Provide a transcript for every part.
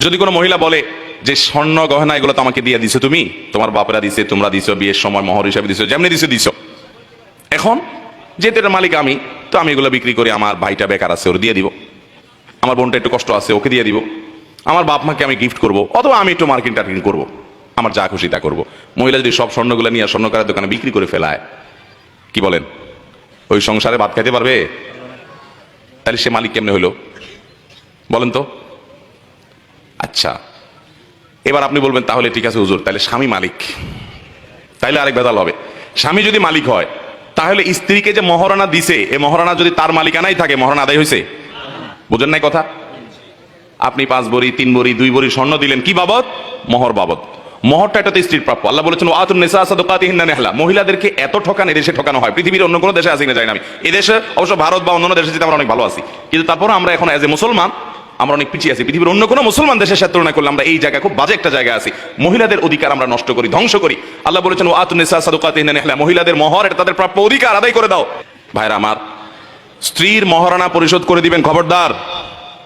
যদি কোনো মহিলা বলে যে স্বর্ণ গহনা এগুলো তো আমাকে দিয়ে দিছো, তুমি তোমার বাপেরা দিছে, তোমরা দিছো, বিয়ের সময় মোহর হিসাবে দিছো, যেমনি দিছো দিছো, এখন যেহেতু এটার মালিক আমি, তো আমি এগুলো বিক্রি করি, আমার ভাইটা বেকার আছে ওর দিয়ে দিব, আমার বোনটা একটু কষ্ট আছে ওকে দিয়ে দিব, আমার বাপ মাকে আমি গিফট করবো, অথবা আমি একটু মার্কেটিং টার্গেটিং করবো, আমার যা খুশি তা করবো। মহিলা যদি সব স্বর্ণগুলো নিয়ে স্বর্ণকারের দোকানে বিক্রি করে ফেলায়, কি বলেন, ওই সংসারে ভাত খাইতে পারবে? তাহলে সে মালিক কেমনে হইলো বলেন তো? আচ্ছা, এবার আপনি বলবেন তাহলে ঠিক আছে হুজুর, তাহলে স্বামী মালিক, তাইলে আরেক বেদাল হবে। স্বামী যদি মালিক হয়, তাহলে স্ত্রীকে যে মহারণা দিছে, এই মহারণা যদি তার মালিকানাই থাকে, মহারণা আদায় হয়েছে? বুঝেন নাই কথা? আপনি 5 ভরি 3 ভরি 2 ভরি স্বর্ণ দিলেন, কি বাবদ? মোহর বাবদ। মোহরটা এটা তো স্ত্রীর প্রাপ্য। আল্লাহ বলেছেন ওয়াতুন নিসা সাদাকাতিহিন্না নিহলা, মহিলাদেরকে এত ঠকান এদেশে ঠকানো হয়, পৃথিবীর অন্য কোনো দেশে আসি না, যাই না আমি এদেশে, অবশ্য ভারত বা অন্যান্য দেশে যেতে আমরা অনেক ভালো আছি, কিন্তু তারপরে আমরা এখন এজ এ মুসলমান আমরা অনেক পিছিয়ে আছি। পৃথিবীর অন্য কোনো মুসলমান দেশের সাথে তুলনা করলে আমরা এই জায়গায় খুব বাজে একটা জায়গায় আছি। মহিলাদের অধিকার আমরা নষ্ট করি, ধ্বংস করি। আল্লাহ বলেছেন ওয়াতুন নিসা সাদাকাতিহিন্না নিহলা, মহিলাদের মোহর এটা তাদের প্রাপ্য অধিকার, আদায় করে দাও। ভাইরা আমার, স্ত্রীর মহারণা পরিশোধ করে দিবেন, খবরদার,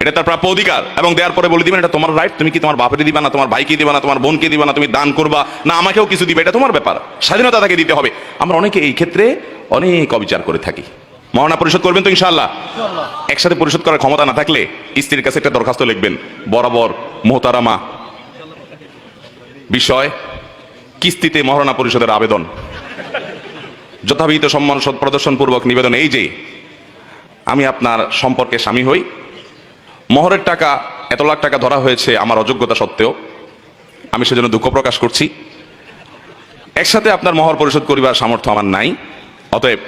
এটা তার প্রাপ্য অধিকার। এবং দেওয়ার পরে বলে দিবেন এটা তোমার রাইট, তুমি কি তোমার বাপকে দিবা না, তোমার ভাইকে দিবা না, তোমার বোনকে দিবা না, তুমি দান করবা না, আমাকেও কিছু দিবে, এটা তোমার ব্যাপার, স্বাধীনতা তাকে দিতে হবে। আমরা অনেকে এই ক্ষেত্রে অনেক অবিচার করে থাকি। মহারণা পরিশোধ করবেন তো ইনশাআল্লাহ? একসাথে পরিশোধ করার ক্ষমতা না থাকলে স্ত্রীর কাছে একটা দরখাস্ত লিখবেন, বরাবর মোহতারামা বিষয় কিস্তিতে মহারণা পরিশোধের আবেদন, যথাবিহিত সম্মান প্রদর্শন পূর্বক নিবেদন, এই যে আমি আপনার সম্পর্কে স্বামী হই, মোহরের টাকা এত লাখ টাকা ধরা হয়েছে আমার অযোগ্যতা সত্ত্বেও, আমি সেজন্য দুঃখ প্রকাশ করছি। একসাথে আপনার মোহর পরিশোধ করিবার সামর্থ্য আমার নাই, অতএব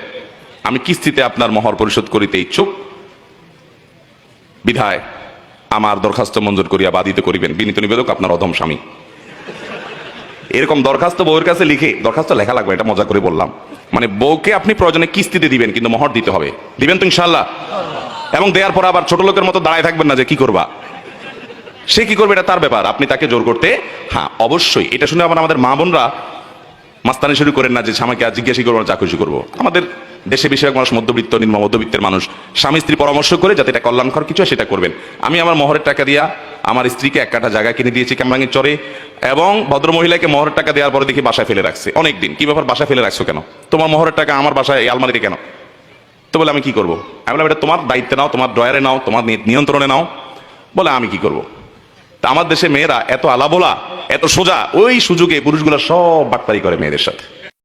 আমি কিস্তিতে আপনার মোহর পরিশোধ করিতে ইচ্ছুক, বিধায় আমার দরখাস্ত মঞ্জুর করিয়া বাধিত করিবেন, বিনীত নিবেদক আপনার অধম স্বামী। এরকম দরখাস্ত বউয়ের কাছে লিখে, দরখাস্ত লেখা লাগবে, এটা মজা করে বললাম, মানে বউকে আপনি প্রয়োজনে কিস্তিতে দিবেন, কিন্তু মোহর দিতে হবে, দিবেন তো ইনশাআল্লাহ? এবং দেওয়ার পর আবার ছোট লোকের মতো দাঁড়ায় থাকবেন না যে কি করবা, সে কি করবে এটা তার ব্যাপার, আপনি তাকে জোর করতে, হ্যাঁ অবশ্যই। এটা শুনে আবার আমাদের মা বোনরা মাস্তানি শুরু করেন না যে স্বামীকে জিজ্ঞাসা করবো না, যা খুশি করবো। আমাদের দেশে বেশিরভাগ মানুষ মধ্যবিত্ত, নিম্ন মধ্যবিত্তের মানুষ, স্বামী স্ত্রী পরামর্শ করে যাতে এটা কল্যাণকর কিছু হয় সেটা করবেন। আমি আমার মোহরের টাকা দিয়া আমার স্ত্রীকে এক কাঠা জায়গা কিনে দিয়েছি কামরাঙ্গীর চরে, এবং ভদ্র মহিলাকে মোহরের টাকা দেওয়ার পরে দেখি বাসায় ফেলে রাখছে অনেকদিন। কি ব্যাপার, বাসায় ফেলে রাখছো কেন? তোমার মোহরের টাকা আমার বাসায় এই আলমারিতে কেন? তো বলে আমি কি করবো? আমি বললাম এটা তোমার দায়িত্বে নাও, তোমার ড্রয়ারে নাও, তোমার নিয়ন্ত্রণে নাও। বলে আমি কি করবো? তা আমার দেশে মেয়েরা এত আলাবোলা, এত সোজা, ওই সুযোগে পুরুষগুলো সব বাটপারি করে মেয়েদের সাথে।